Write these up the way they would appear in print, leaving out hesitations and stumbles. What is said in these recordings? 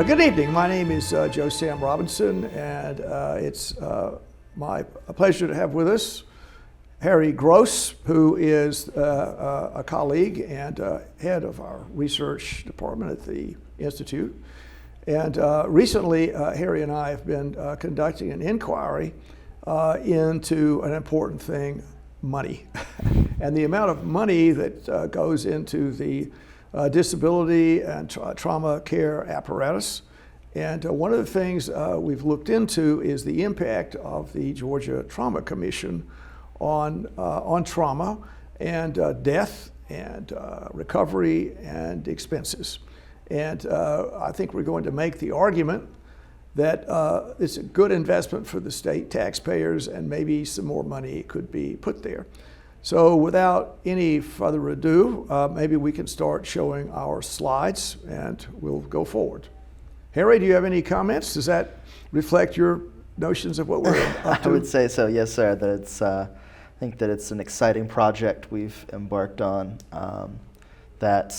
Good evening. My name is Joe Sam Robinson, and it's my pleasure to have with us Harry Groce, who is a colleague and head of our research department at the Institute. And recently, Harry and I have been conducting an inquiry into an important thing, money, and the amount of money that goes into the disability and trauma care apparatus. And one of the things we've looked into is the impact of the Georgia Trauma Commission on trauma and death and recovery and expenses. And I think we're going to make the argument that it's a good investment for the state taxpayers, and maybe some more money could be put there. So without any further ado, maybe we can start showing our slides and we'll go forward. Harry, do you have any comments? Does that reflect your notions of what we're up to? I would say so, yes, sir. That it's, I think that it's an exciting project we've embarked on that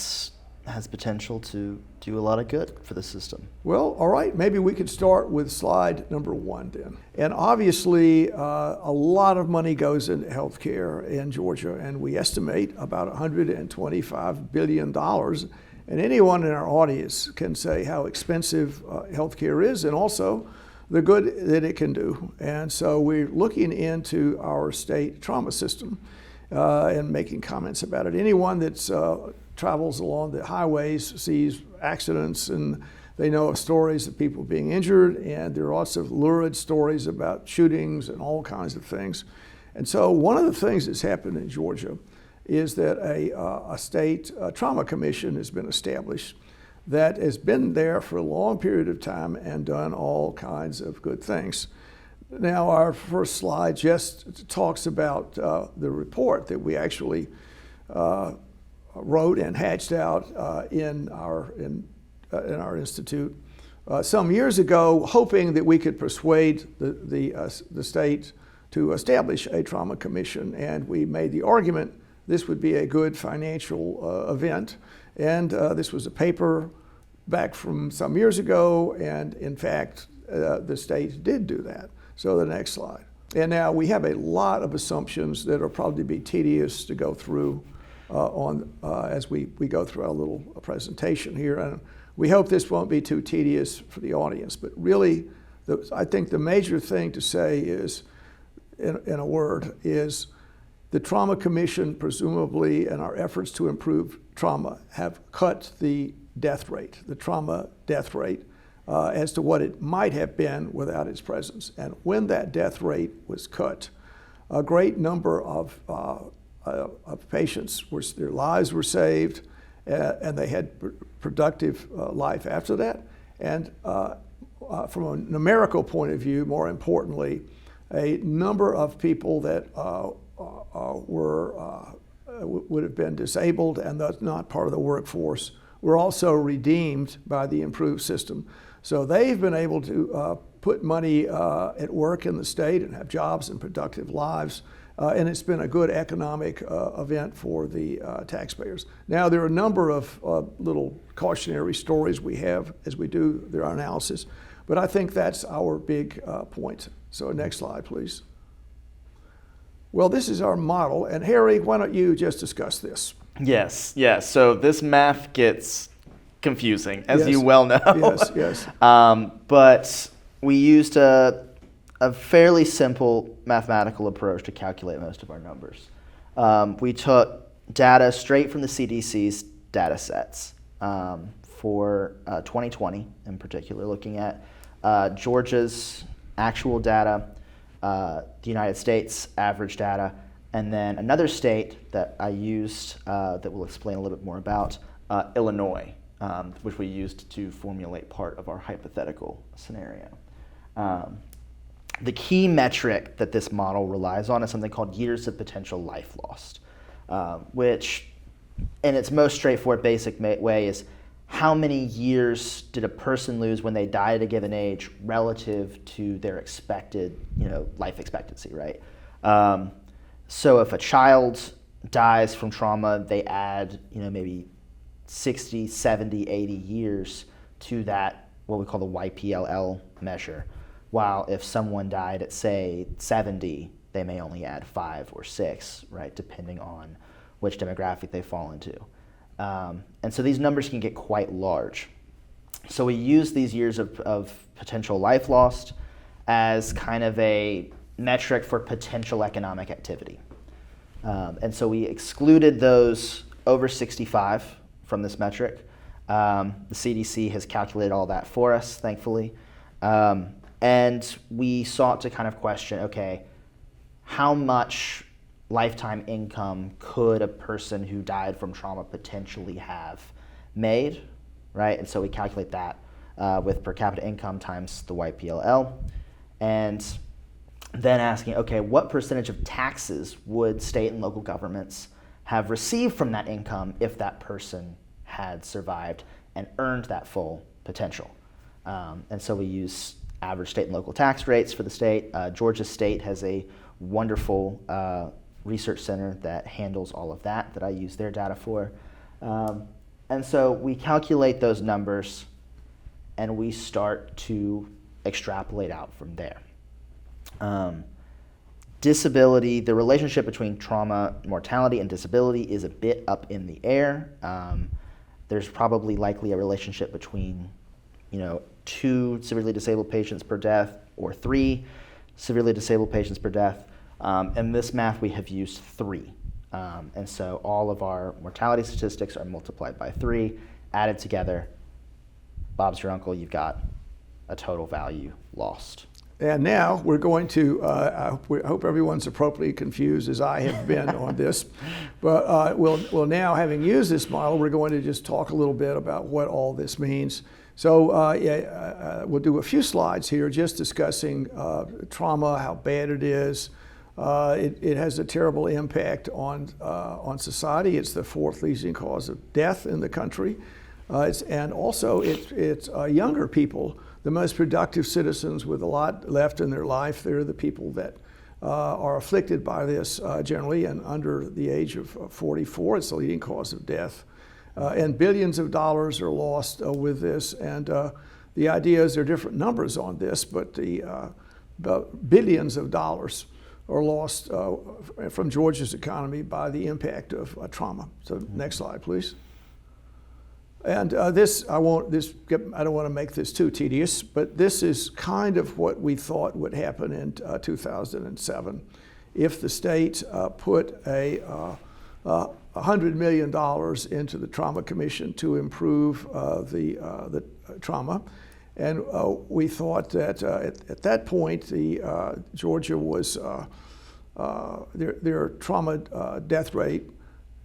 has potential to do a lot of good for the system. Well, all right, maybe we could start with slide number 1 then. And obviously, a lot of money goes into healthcare in Georgia, and we estimate about $125 billion. And anyone in our audience can say how expensive healthcare is, and also the good that it can do. And so we're looking into our state trauma system and making comments about it. Anyone that's travels along the highways sees accidents, and they know of stories of people being injured, and there are also lurid stories about shootings and all kinds of things. And so one of the things that's happened in Georgia is that a state trauma commission has been established that has been there for a long period of time and done all kinds of good things. Now, our first slide just talks about the report that we actually wrote and hatched out in our institute some years ago, hoping that we could persuade the state to establish a trauma commission. And we made the argument this would be a good financial event. And this was a paper back from some years ago, and in fact, the state did do that. So the next slide. And now we have a lot of assumptions that will probably be tedious to go through as we go through our little presentation here. And we hope this won't be too tedious for the audience, but really, I think the major thing to say is, in a word, is the Trauma Commission, presumably, and our efforts to improve trauma have cut the death rate, the trauma death rate, as to what it might have been without its presence. And when that death rate was cut, a great number of patients, their lives were saved, and they had productive life after that. And from a numerical point of view, more importantly, a number of people that would have been disabled and thus not part of the workforce were also redeemed by the improved system. So they've been able to put money at work in the state and have jobs and productive lives. And it's been a good economic event for the taxpayers. Now, there are a number of little cautionary stories we have as we do their analysis, but I think that's our big point. So next slide, please. Well, this is our model, and Harry, why don't you just discuss this? Yes. So this math gets confusing, as Yes. you well know. Yes. But we used a fairly simple mathematical approach to calculate most of our numbers. We took data straight from the CDC's data sets for 2020 in particular, looking at Georgia's actual data, the United States average data, and then another state that I used that we'll explain a little bit more about, Illinois, which we used to formulate part of our hypothetical scenario. The key metric that this model relies on is something called years of potential life lost, which in its most straightforward basic way is how many years did a person lose when they die at a given age relative to their expected, life expectancy, right? So if a child dies from trauma, they add, maybe 60, 70, 80 years to that what we call the YPLL measure, while if someone died at, say, 70, they may only add 5 or 6, right, depending on which demographic they fall into. And so these numbers can get quite large. So we use these years of potential life lost as kind of a metric for potential economic activity. And so we excluded those over 65 from this metric. The CDC has calculated all that for us, thankfully. And we sought to kind of question, okay, how much lifetime income could a person who died from trauma potentially have made, right? And so we calculate that with per capita income times the YPLL. And then asking, okay, what percentage of taxes would state and local governments have received from that income if that person had survived and earned that full potential? And so we use average state and local tax rates for the state. Georgia State has a wonderful research center that handles all of that I use their data for. And so we calculate those numbers and we start to extrapolate out from there. Disability, the relationship between trauma, mortality, and disability is a bit up in the air. There's probably likely a relationship between, 2 severely disabled patients per death or 3 severely disabled patients per death. In this math, we have used 3. And so all of our mortality statistics are multiplied by 3, added together. Bob's your uncle, you've got a total value lost. And now we're going to, I hope everyone's appropriately confused as I have been on this, but we'll now, having used this model, we're going to just talk a little bit about what all this means. So we'll do a few slides here just discussing trauma, how bad it is. It has a terrible impact on society. It's the 4th leading cause of death in the country. And also it's younger people, the most productive citizens with a lot left in their life. They're the people that are afflicted by this generally, and under the age of 44, it's the leading cause of death. And billions of dollars are lost with this. And the idea is there are different numbers on this, but the billions of dollars are lost from Georgia's economy by the impact of trauma. So next slide, please. And I don't want to make this too tedious, but this is kind of what we thought would happen in 2007 if the state put $100 million into the Trauma Commission to improve the trauma. And we thought that at that point, Georgia was their trauma death rate,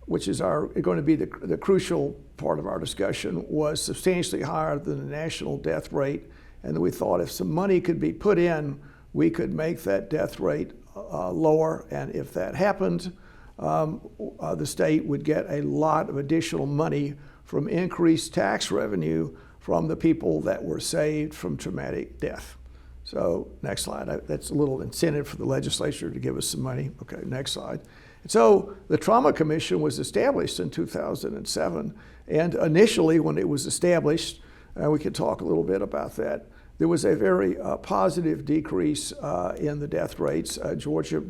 which is going to be the crucial part of our discussion, was substantially higher than the national death rate. And we thought if some money could be put in, we could make that death rate lower. And if that happened, the state would get a lot of additional money from increased tax revenue from the people that were saved from traumatic death. So next slide. That's a little incentive for the legislature to give us some money. Okay, next slide. So the Trauma Commission was established in 2007, and initially when it was established, we could talk a little bit about that, there was a very positive decrease in the death rates. Georgia,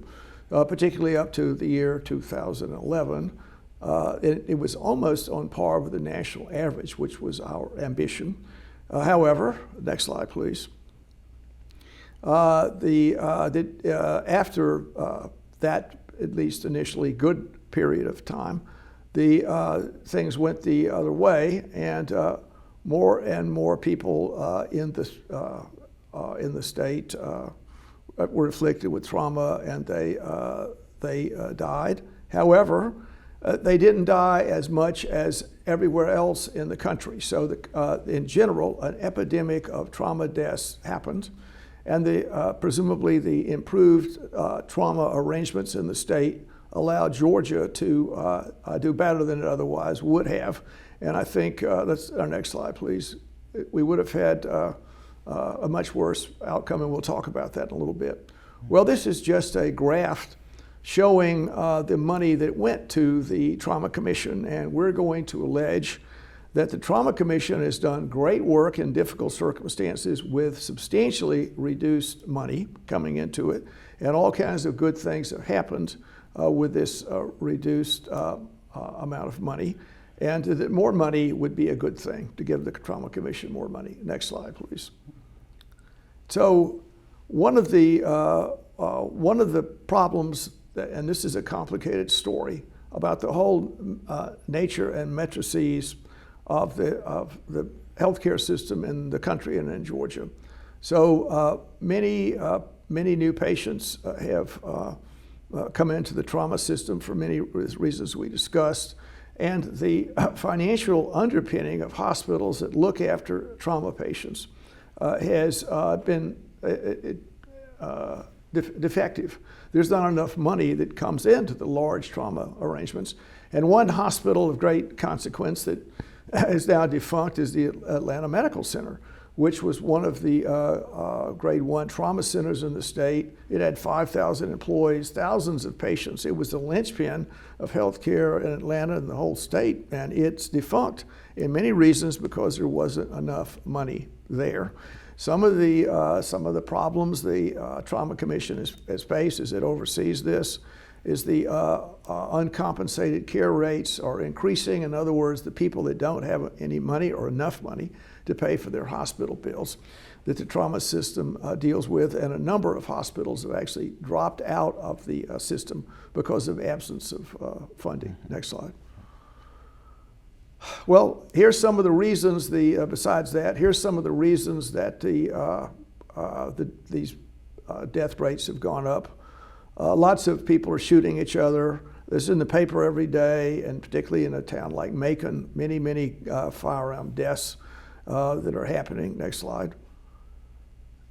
particularly up to the year 2011, it was almost on par with the national average, which was our ambition. However, next slide, please. After that, at least initially, good period of time, the things went the other way, and more and more people in the state were afflicted with trauma, and they died. However, they didn't die as much as everywhere else in the country. So in general, an epidemic of trauma deaths happened. And presumably the improved trauma arrangements in the state allowed Georgia to do better than it otherwise would have. And I think, that's our next slide, please. We would have had a much worse outcome, and we'll talk about that in a little bit. Well, this is just a graph showing the money that went to the Trauma Commission, and we're going to allege that the Trauma Commission has done great work in difficult circumstances with substantially reduced money coming into it, and all kinds of good things have happened with this reduced amount of money, and that more money would be a good thing, to give the Trauma Commission more money. Next slide, please. So one of the problems, and this is a complicated story, about the whole nature and matrices of the healthcare system in the country and in Georgia. So many new patients have come into the trauma system for many reasons we discussed, and the financial underpinning of hospitals that look after trauma patients has been defective. There's not enough money that comes into the large trauma arrangements. And one hospital of great consequence that is now defunct is the Atlanta Medical Center, which was one of the grade 1 trauma centers in the state. It had 5,000 employees, thousands of patients. It was the linchpin of healthcare in Atlanta and the whole state, and it's defunct in many reasons because there wasn't enough money there. Some of the problems the Trauma Commission has faced as it oversees this is the uncompensated care rates are increasing. In other words, the people that don't have any money or enough money to pay for their hospital bills that the trauma system deals with, and a number of hospitals have actually dropped out of the system because of absence of funding. Next slide. Well, here's some of the reasons. Besides that, here's some of the reasons that these death rates have gone up. Lots of people are shooting each other. This is in the paper every day, and particularly in a town like Macon, many firearm deaths that are happening. Next slide.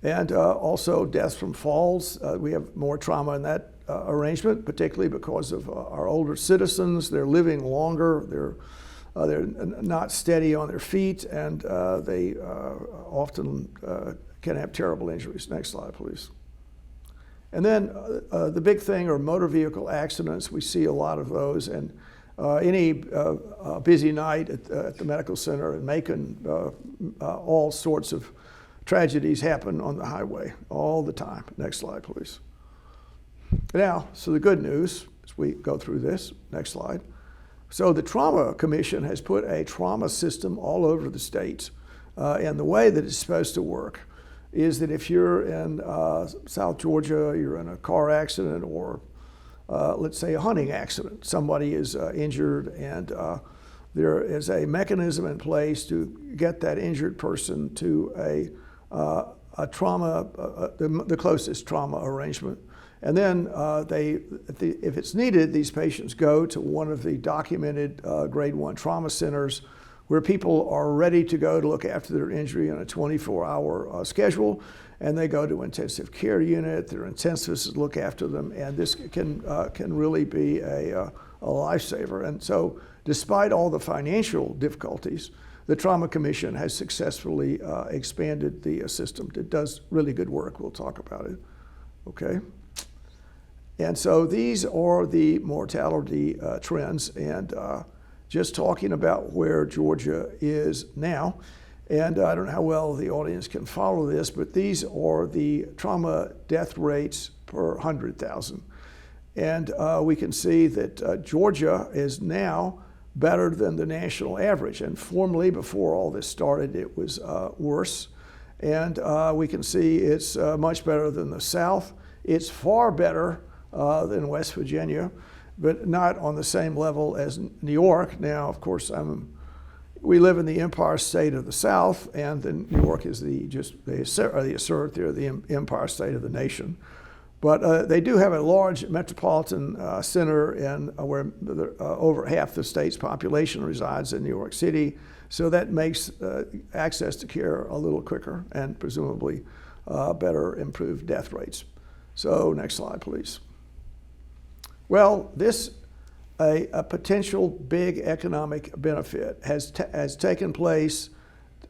And also deaths from falls. We have more trauma in that arrangement, particularly because of our older citizens. They're living longer. They're not steady on their feet, and they often can have terrible injuries. Next slide, please. And then the big thing are motor vehicle accidents. We see a lot of those, and any busy night at the medical center in Macon, all sorts of tragedies happen on the highway all the time. Next slide, please. Now, so the good news as we go through this. Next slide. So the Trauma Commission has put a trauma system all over the state, and the way that it's supposed to work is that if you're in South Georgia, you're in a car accident or let's say a hunting accident, somebody is injured, and there is a mechanism in place to get that injured person to a trauma, the closest trauma arrangement. And then if it's needed, these patients go to one of the documented grade 1 trauma centers where people are ready to go to look after their injury on a 24-hour schedule, and they go to intensive care unit. Their intensivists look after them, and this can really be a lifesaver. And so despite all the financial difficulties, the Trauma Commission has successfully expanded the system. It does really good work. We'll talk about it. Okay. And so these are the mortality trends, and just talking about where Georgia is now. And I don't know how well the audience can follow this, but these are the trauma death rates per 100,000. And we can see that Georgia is now better than the national average. And formerly, before all this started, it was worse. And we can see it's much better than the South. It's far better than West Virginia, but not on the same level as New York. Now, of course, we live in the Empire State of the South, and then New York is they assert they're the Empire State of the nation. But they do have a large metropolitan center where over half the state's population resides in New York City, so that makes access to care a little quicker and presumably better improved death rates. So next slide, please. Well, a potential big economic benefit has taken place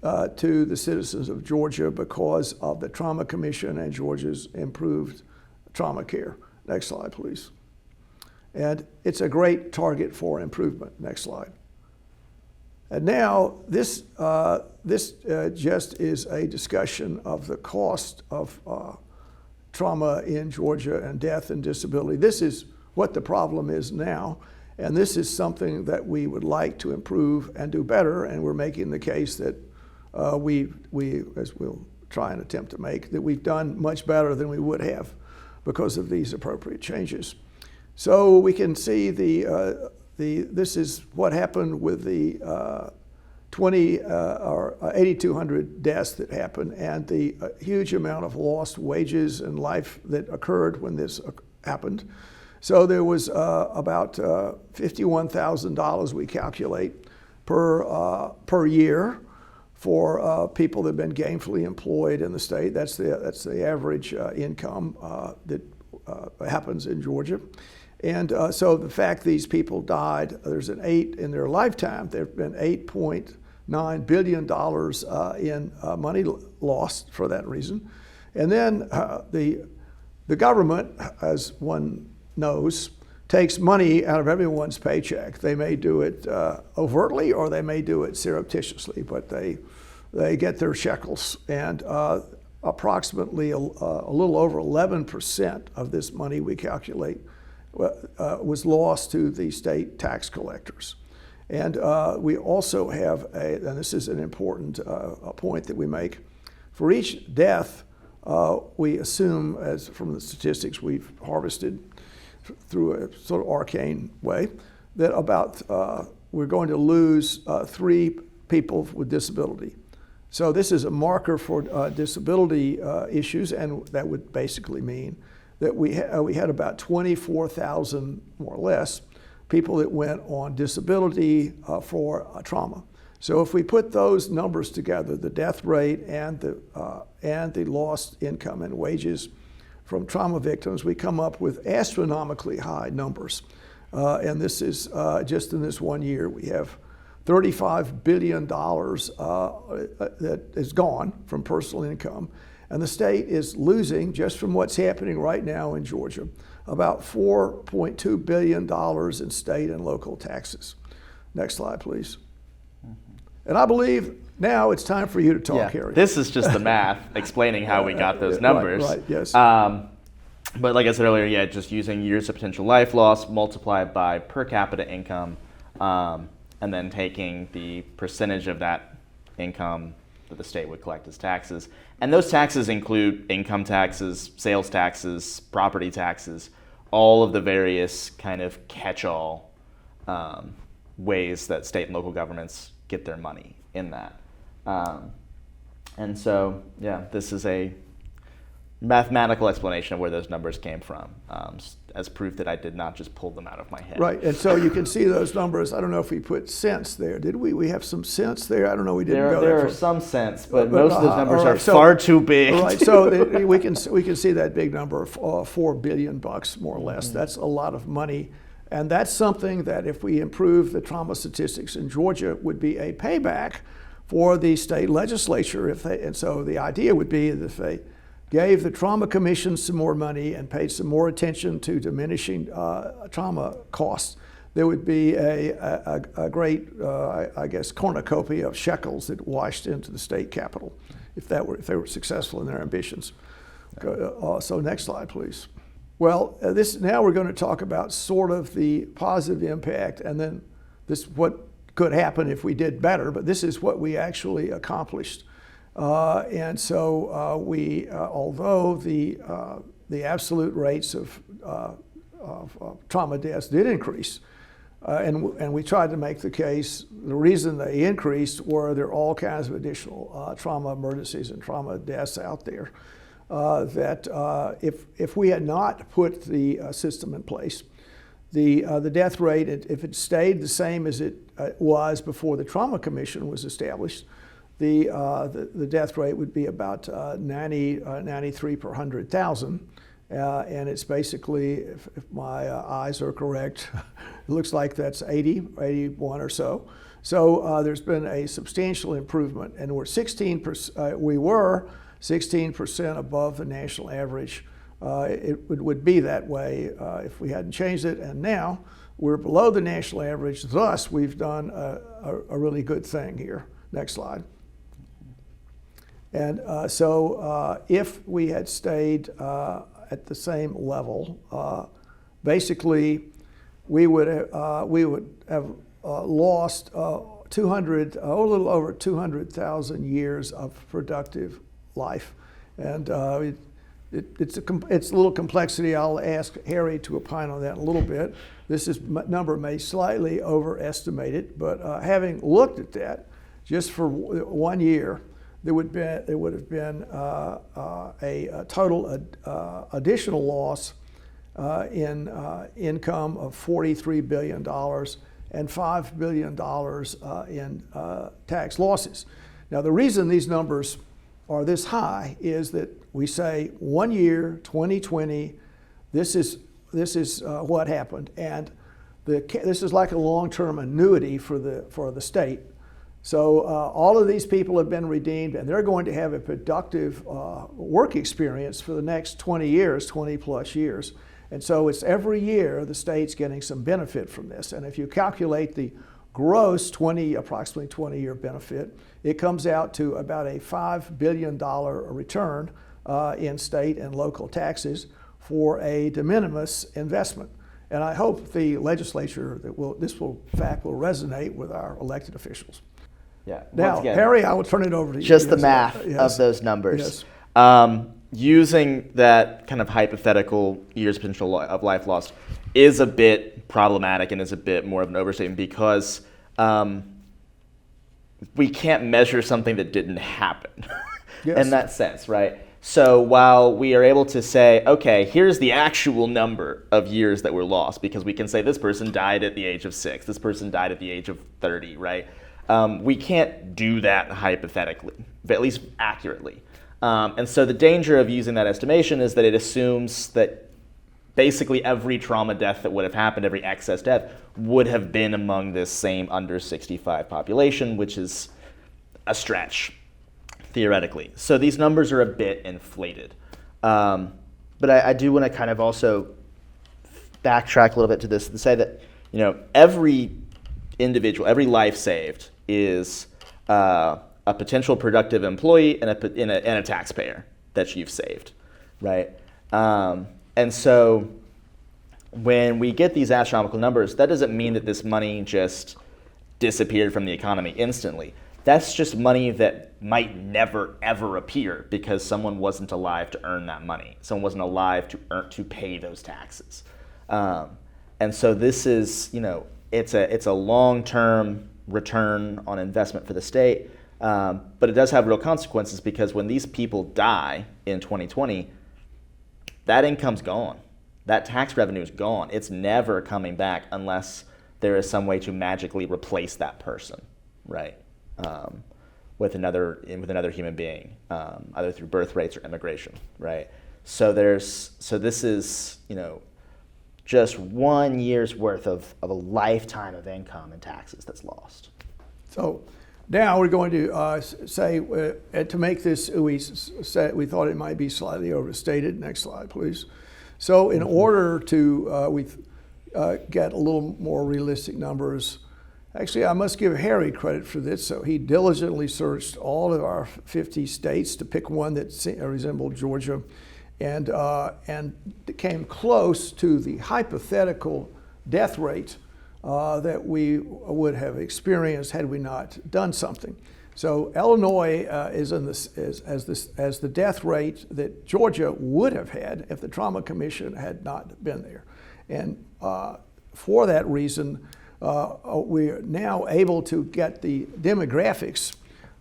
to the citizens of Georgia because of the Trauma Commission and Georgia's improved trauma care. Next slide, please. And it's a great target for improvement. Next slide. And now this just is a discussion of the cost of trauma in Georgia and death and disability. This is what the problem is now, and this is something that we would like to improve and do better, and we're making the case that we, as we'll try and attempt to make, that we've done much better than we would have because of these appropriate changes. So we can see this is what happened with the 8,200 deaths that happened and the huge amount of lost wages and life that occurred when this happened. So there was about $51,000 we calculate per year for people that have been gainfully employed in the state. That's the average income that happens in Georgia. And so the fact these people died, in their lifetime, there have been $8.9 billion in money lost for that reason. And then the government, as one knows, takes money out of everyone's paycheck. They may do it overtly or they may do it surreptitiously, but they get their shekels. And approximately a little over 11% of this money we calculate was lost to the state tax collectors. And we also have and this is an important point that we make, for each death, we assume, as from the statistics we've harvested through a sort of arcane way, that we're going to lose 3 people with disability. So this is a marker for disability issues, and that would basically mean that we had about 24,000, more or less, people that went on disability for trauma. So if we put those numbers together, the death rate and the lost income and wages from trauma victims, we come up with astronomically high numbers. And this is just in this one year, we have $35 billion that is gone from personal income. And the state is losing, just from what's happening right now in Georgia, about $4.2 billion in state and local taxes. Next slide, please. And I believe now it's time for you to talk, Harry. This is just the math explaining how we got those numbers. Right, yes. But like I said earlier, just using years of potential life loss multiplied by per capita income, and then taking the percentage of that income that the state would collect as taxes. And those taxes include income taxes, sales taxes, property taxes, all of the various kind of catch-all ways that state and local governments get their money in that. And so, this is a mathematical explanation of where those numbers came from, as proof that I did not just pull them out of my head. Right, and so you can see those numbers. I don't know if we put cents there. Did we? We have some cents there? I don't know. We didn't go there. There are some cents, but most of those numbers are far too big. Right, so we can see that big number of $4 billion, more or less. Mm-hmm. That's a lot of money. And that's something that if we improve the trauma statistics in Georgia would be a payback for the state legislature. And so the idea would be that if they gave the trauma commission some more money and paid some more attention to diminishing trauma costs, there would be a great, I guess, cornucopia of shekels that washed into the state capital if they were successful in their ambitions. So next slide, please. Well, now we're going to talk about sort of the positive impact, and then what could happen if we did better, but this is what we actually accomplished. And so although the absolute rates of trauma deaths did increase, and we tried to make the case, the reason they increased were there are all kinds of additional trauma emergencies and trauma deaths out there. That if we had not put the system in place, the death rate, if it stayed the same as it was before the Trauma Commission was established, the death rate would be about 93 per 100,000. And it's basically, if my eyes are correct, it looks like that's 81 or so. So there's been a substantial improvement, and we were 16% above the national average. It would be that way if we hadn't changed it, and now we're below the national average. Thus, we've done a really good thing here. Next slide. And so if we had stayed at the same level, basically we would have lost a little over 200,000 years of productive life. And it's a little complexity. I'll ask Harry to opine on that in a little bit. This number may slightly overestimate it, but having looked at that, just for 1 year, there would have been a total additional loss in income of $43 billion and $5 billion in tax losses. Now, the reason these numbers are this high is that we say 1 year, 2020, this is what happened, and this is like a long-term annuity for the state. So all of these people have been redeemed, and they're going to have a productive work experience for the next 20 years, 20 plus years. And so it's every year the state's getting some benefit from this. And if you calculate the gross approximately 20-year benefit, it comes out to about a $5 billion return in state and local taxes for a de minimis investment. And I hope the legislature this fact will resonate with our elected officials. Yeah. Now, Harry, I will turn it over to you. Just the math of those numbers. Yes. Using that kind of hypothetical years potential of life lost is a bit problematic and is a bit more of an overstatement because we can't measure something that didn't happen in that sense, right? So while we are able to say, okay, here's the actual number of years that were lost, because we can say this person died at the age of 6, this person died at the age of 30, right? We can't do that hypothetically, but at least accurately. And so the danger of using that estimation is that it assumes that basically every trauma death that would have happened, every excess death, would have been among this same under 65 population, which is a stretch, theoretically. So these numbers are a bit inflated. But I do want to kind of also backtrack a little bit to this and say that, every individual, every life saved is a potential productive employee and a taxpayer that you've saved, right? And so when we get these astronomical numbers, that doesn't mean that this money just disappeared from the economy instantly. That's just money that might never, ever appear because someone wasn't alive to earn that money. Someone wasn't alive to pay those taxes. And so this is, it's a long-term return on investment for the state, but it does have real consequences because when these people die in 2020, that income's gone. That tax revenue is gone. It's never coming back unless there is some way to magically replace that person, right? With another human being, either through birth rates or immigration, right? So this is, just 1 year's worth of a lifetime of income and taxes that's lost. So now we're going to say, to make this, we thought it might be slightly overstated. Next slide, please. So in order to get a little more realistic numbers, actually I must give Harry credit for this. So he diligently searched all of our 50 states to pick one that resembled Georgia, and came close to the hypothetical death rate that we would have experienced had we not done something. So Illinois is in this as the death rate that Georgia would have had if the Trauma Commission had not been there, and for that reason, we are now able to get the demographics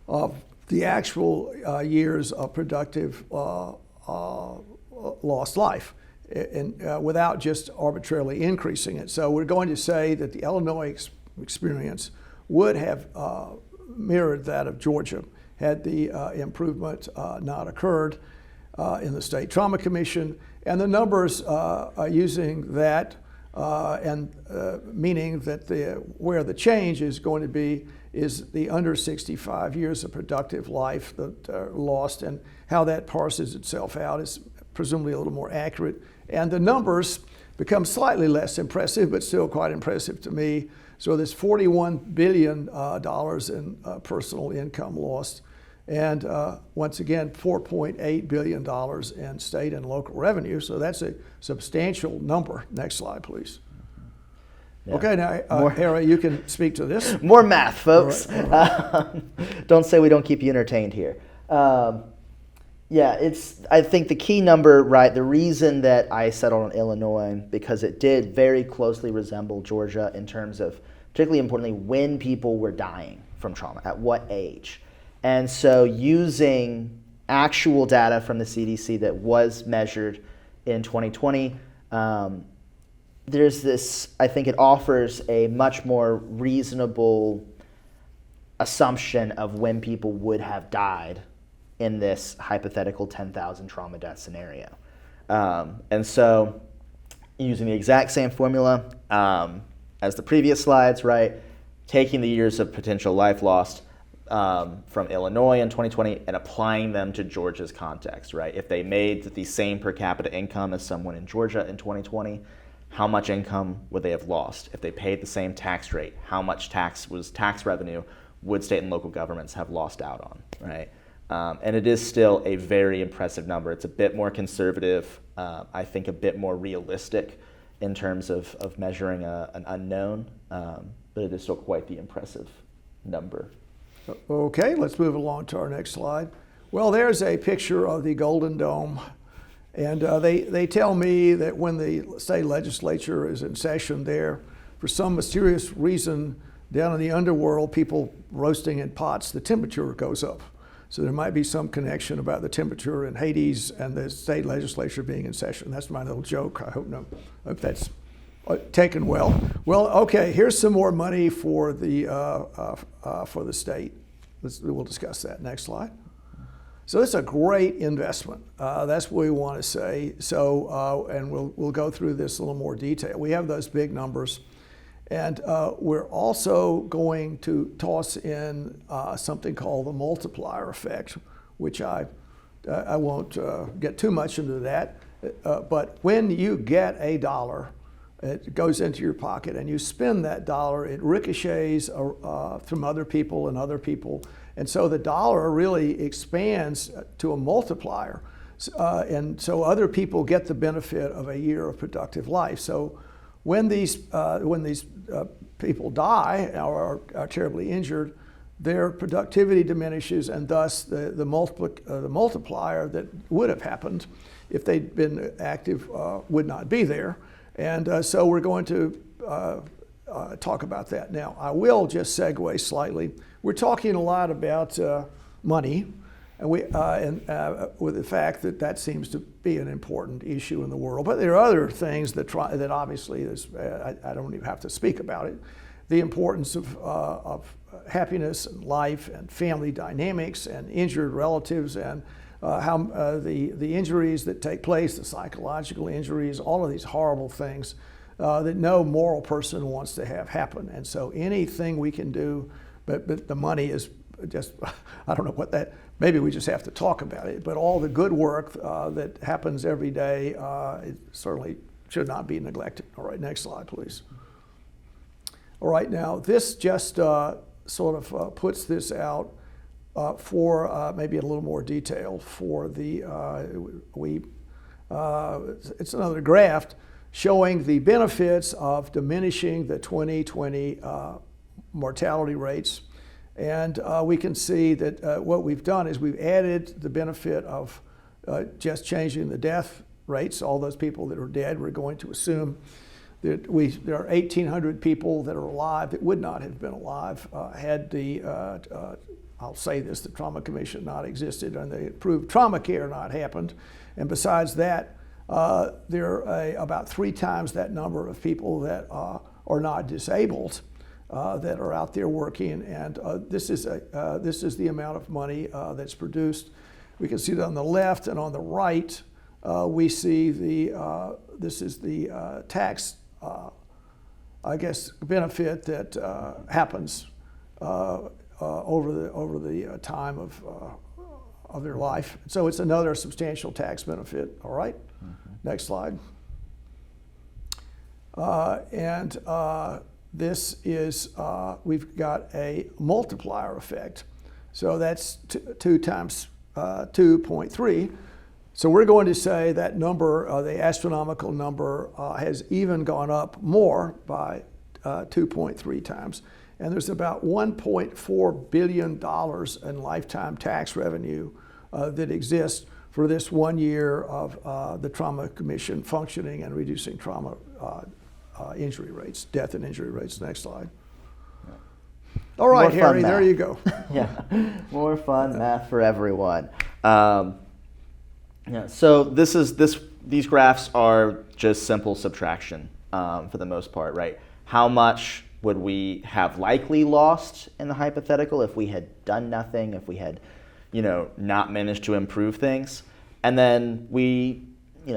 of the actual years of productive lost life, and without just arbitrarily increasing it. So we're going to say that the Illinois experience would have mirrored that of Georgia had the improvement not occurred in the State Trauma Commission. And the numbers are using that and meaning that where the change is going to be is the under 65 years of productive life that are lost, and how that parses itself out is presumably a little more accurate. And the numbers, becomes slightly less impressive, but still quite impressive to me. So there's $41 billion in personal income lost, and once again, $4.8 billion in state and local revenue. So that's a substantial number. Next slide, please. Yeah. Okay, now, Harry, you can speak to this. More math, folks. All right. Don't say we don't keep you entertained here. I think the key number, right, the reason that I settled on Illinois, because it did very closely resemble Georgia in terms of, particularly importantly, when people were dying from trauma, at what age. And so using actual data from the CDC that was measured in 2020, there's this, I think it offers a much more reasonable assumption of when people would have died in this hypothetical 10,000 trauma death scenario. And so using the exact same formula as the previous slides, right, taking the years of potential life lost from Illinois in 2020 and applying them to Georgia's context, right? If they made the same per capita income as someone in Georgia in 2020, how much income would they have lost? If they paid the same tax rate, how much tax revenue would state and local governments have lost out on, right? And it is still a very impressive number. It's a bit more conservative, I think a bit more realistic in terms of measuring an unknown, but it is still quite the impressive number. Okay, let's move along to our next slide. Well, there's a picture of the Golden Dome, and they tell me that when the state legislature is in session there, for some mysterious reason, down in the underworld, people roasting in pots, the temperature goes up. So there might be some connection about the temperature in Hades and the state legislature being in session. That's my little joke. I hope that's taken well. Well, okay, here's some more money for the state. We'll discuss that. Next slide. So it's a great investment. That's what we want to say. So, and we'll go through this in a little more detail. We have those big numbers. And we're also going to toss in something called the multiplier effect, which I won't get too much into that. But when you get a dollar, it goes into your pocket and you spend that dollar, it ricochets from other people and other people. And so the dollar really expands to a multiplier. And so other people get the benefit of a year of productive life. So when these people die or are terribly injured, their productivity diminishes, and thus the multiplier that would have happened if they'd been active would not be there. And so we're going to talk about that now. I will just segue slightly. We're talking a lot about money, and with the fact that seems to be an important issue in the world. But there are other things that obviously I don't even have to speak about it. The importance of happiness and life and family dynamics and injured relatives and how the injuries that take place, the psychological injuries, all of these horrible things that no moral person wants to have happen. And so anything we can do, but the money is just, I don't know what that, maybe we just have to talk about it, but all the good work that happens every day, it certainly should not be neglected. All right, next slide, please. All right, now this just sort of puts this out for maybe in a little more detail for the, it's another graph showing the benefits of diminishing the 2020 mortality rates. And we can see that what we've done is we've added the benefit of just changing the death rates. All those people that are dead, we're going to assume that there are 1,800 people that are alive that would not have been alive had the, I'll say this, the Trauma Commission not existed and the approved trauma care not happened. And besides that, there are about 3 times that number of people that are not disabled that are out there working, and this is the amount of money that's produced. We can see that on the left and on the right. We see this is the tax, I guess, benefit that happens over the time of their life. So it's another substantial tax benefit. All right, next slide. And this is, we've got a multiplier effect. So that's 2 times 2.3. So we're going to say that number, the astronomical number, has even gone up more by 2.3 times. And there's about $1.4 billion in lifetime tax revenue that exists for this 1 year of the Trauma Commission functioning and reducing trauma injury rates, death and injury rates. Next slide. All right, More fun Harry, there math. you go. Yeah, more fun math for everyone. Yeah, so these graphs are just simple subtraction for the most part, right? How much would we have likely lost in the hypothetical if we had done nothing, if we had, not managed to improve things? And then we,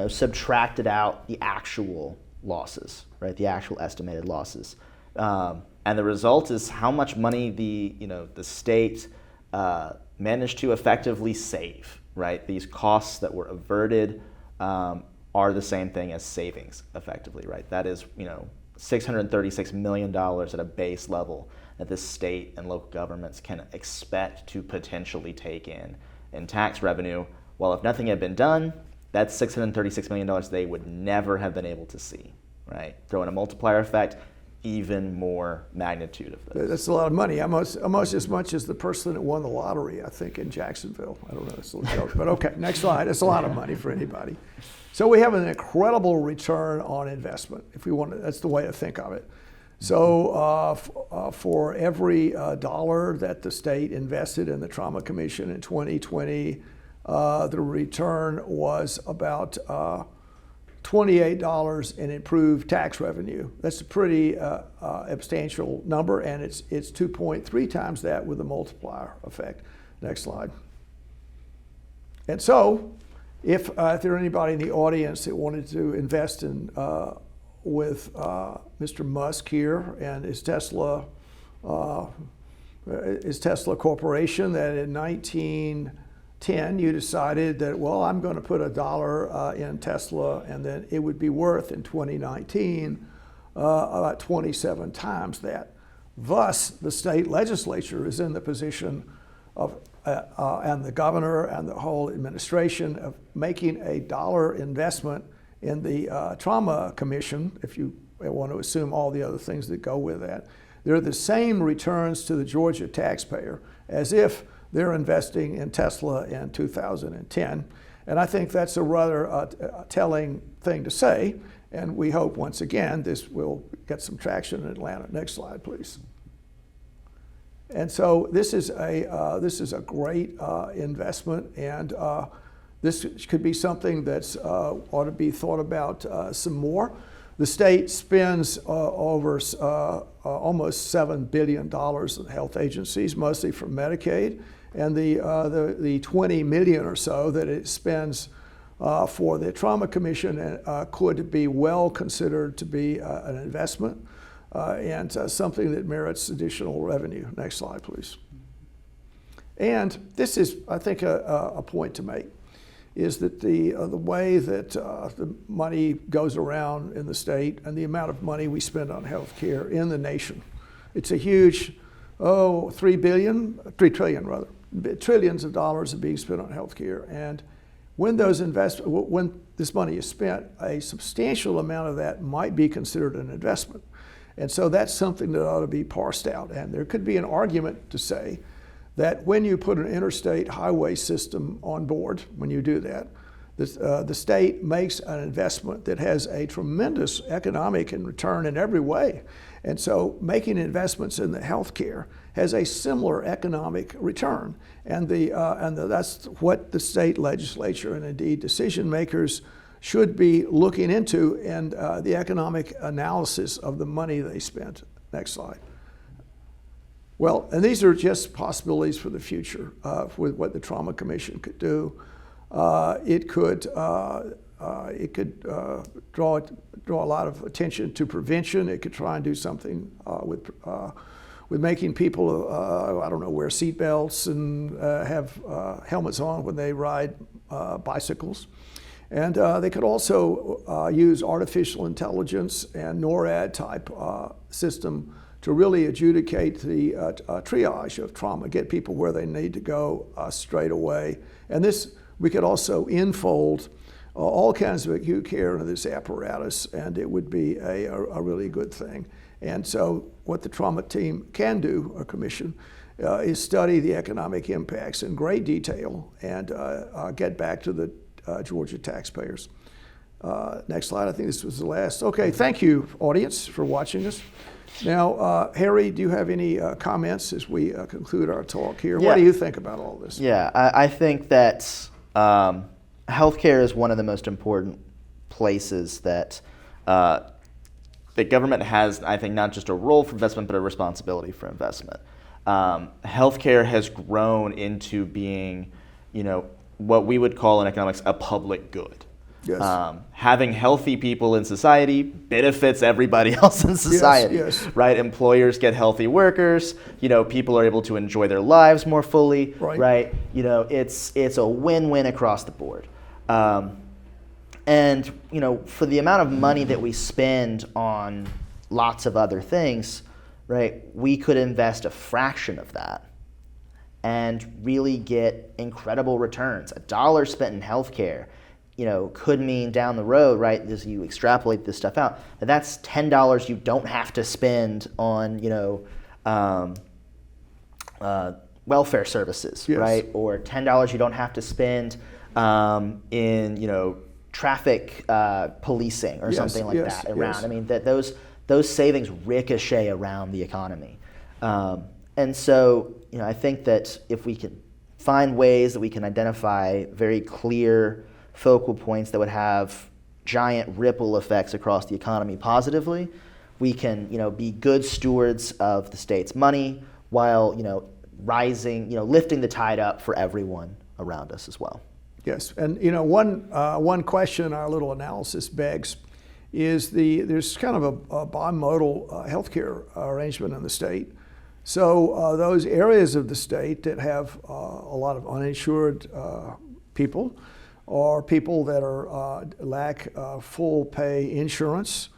subtracted out the actual losses, right? The actual estimated losses. And the result is how much money the state managed to effectively save, right? These costs that were averted are the same thing as savings, effectively, right? That is, $636 million at a base level that the state and local governments can expect to potentially take in tax revenue. Well, if nothing had been done, that's $636 million they would never have been able to see, right? Throw in a multiplier effect, even more magnitude of this. That's a lot of money, almost as much as the person that won the lottery, I think, in Jacksonville. I don't know, it's a little joke, but okay, next slide. It's a lot of money for anybody. So we have an incredible return on investment, if we want to, that's the way to think of it. So for every dollar that the state invested in the Trauma Commission in 2020, the return was about $28 in improved tax revenue. That's a pretty substantial number, and it's 2.3 times that with a multiplier effect. Next slide. And so, if there are anybody in the audience that wanted to invest in with Mr. Musk here and his Tesla Corporation, that in 1910 you decided that, well, I'm going to put $1 in Tesla, and then it would be worth in 2019 about 27 times that. Thus, the state legislature is in the position of, and the governor and the whole administration, of making a dollar investment in the Trauma Commission, if you want to assume all the other things that go with that. They're the same returns to the Georgia taxpayer as if they're investing in Tesla in 2010. And I think that's a rather telling thing to say. And we hope, once again, this will get some traction in Atlanta. Next slide, please. And so this is a great investment, and this could be something that's ought to be thought about some more. The state spends over almost $7 billion in health agencies, mostly from Medicaid, and the 20 million or so that it spends for the Trauma Commission could be well considered to be an investment and something that merits additional revenue. Next slide, please. And this is, I think, a point to make, is that the way that the money goes around in the state and the amount of money we spend on health care in the nation, it's a huge, $3 trillion rather. Trillions of dollars are being spent on health care. And when when this money is spent, a substantial amount of that might be considered an investment. And so that's something that ought to be parsed out. And there could be an argument to say that when you put an interstate highway system on board, when you do that, the state makes an investment that has a tremendous economic and return in every way. And so making investments in the healthcare has a similar economic return. And that's what the state legislature and indeed decision makers should be looking into, and the economic analysis of the money they spent. Next slide. Well, and these are just possibilities for the future with what the Trauma Commission could do. It could draw a lot of attention to prevention. It could try and do something with making people, I don't know, wear seatbelts and have helmets on when they ride bicycles. And they could also use artificial intelligence and NORAD type system to really adjudicate the triage of trauma, get people where they need to go straight away. And this, we could also enfold all kinds of acute care into this apparatus, and it would be a really good thing. And so what the trauma team can do, a commission, is study the economic impacts in great detail and get back to the Georgia taxpayers. Next slide, I think this was the last. Okay, thank you, audience, for watching us. Now, Harry, do you have any comments as we conclude our talk here? Yeah. What do you think about all this? Yeah, I think that healthcare is one of the most important places that The government has, I think, not just a role for investment, but a responsibility for investment. Healthcare has grown into being, what we would call in economics a public good. Yes. Having healthy people in society benefits everybody else in society, yes. right? Employers get healthy workers. People are able to enjoy their lives more fully, right? It's a win-win across the board. And for the amount of money that we spend on lots of other things, right, we could invest a fraction of that and really get incredible returns. $1 spent in healthcare, could mean down the road, right, as you extrapolate this stuff out, that's $10 you don't have to spend on, welfare services, yes. right, or $10 you don't have to spend in, traffic policing or yes, something like yes, that around. yes. I mean, that those savings ricochet around the economy. And so, I think that if we can find ways that we can identify very clear focal points that would have giant ripple effects across the economy positively, we can, be good stewards of the state's money while, lifting the tide up for everyone around us as well. Yes, and one question our little analysis begs is there's kind of a bimodal healthcare arrangement in the state. So those areas of the state that have a lot of uninsured people, or people that are lack full pay insurance,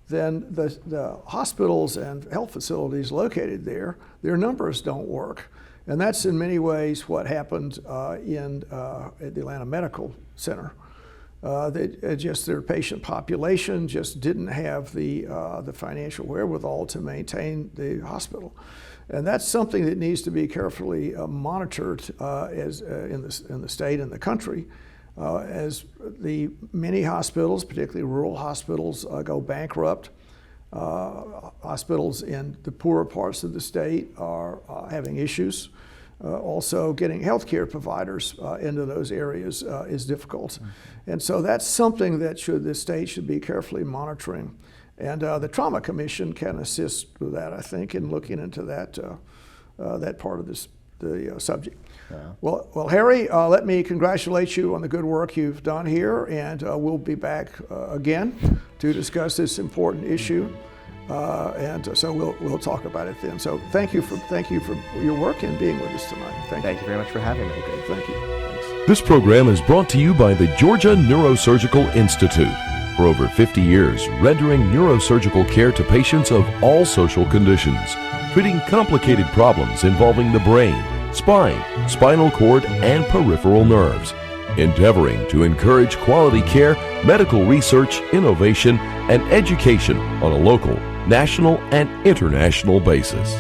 then the hospitals and health facilities located there, their numbers don't work. And that's in many ways what happened at the Atlanta Medical Center. Their patient population just didn't have the financial wherewithal to maintain the hospital. And that's something that needs to be carefully monitored in the state and the country, as the many hospitals, particularly rural hospitals, go bankrupt. Hospitals in the poorer parts of the state are having issues. Also, getting healthcare providers into those areas is difficult. Mm-hmm. And so that's something that the state should be carefully monitoring. And the Trauma Commission can assist with that, I think, in looking into that part of the subject. Yeah. Well, Harry, let me congratulate you on the good work you've done here, and we'll be back again to discuss this important issue. And so we'll talk about it then. So thank you for your work and being with us tonight. Thank you very much for having me. Okay, thank you. Thanks. This program is brought to you by the Georgia Neurosurgical Institute. For over 50 years, rendering neurosurgical care to patients of all social conditions, treating complicated problems involving the brain, spine, spinal cord, and peripheral nerves. Endeavoring to encourage quality care, medical research, innovation, and education on a local, national, and international basis.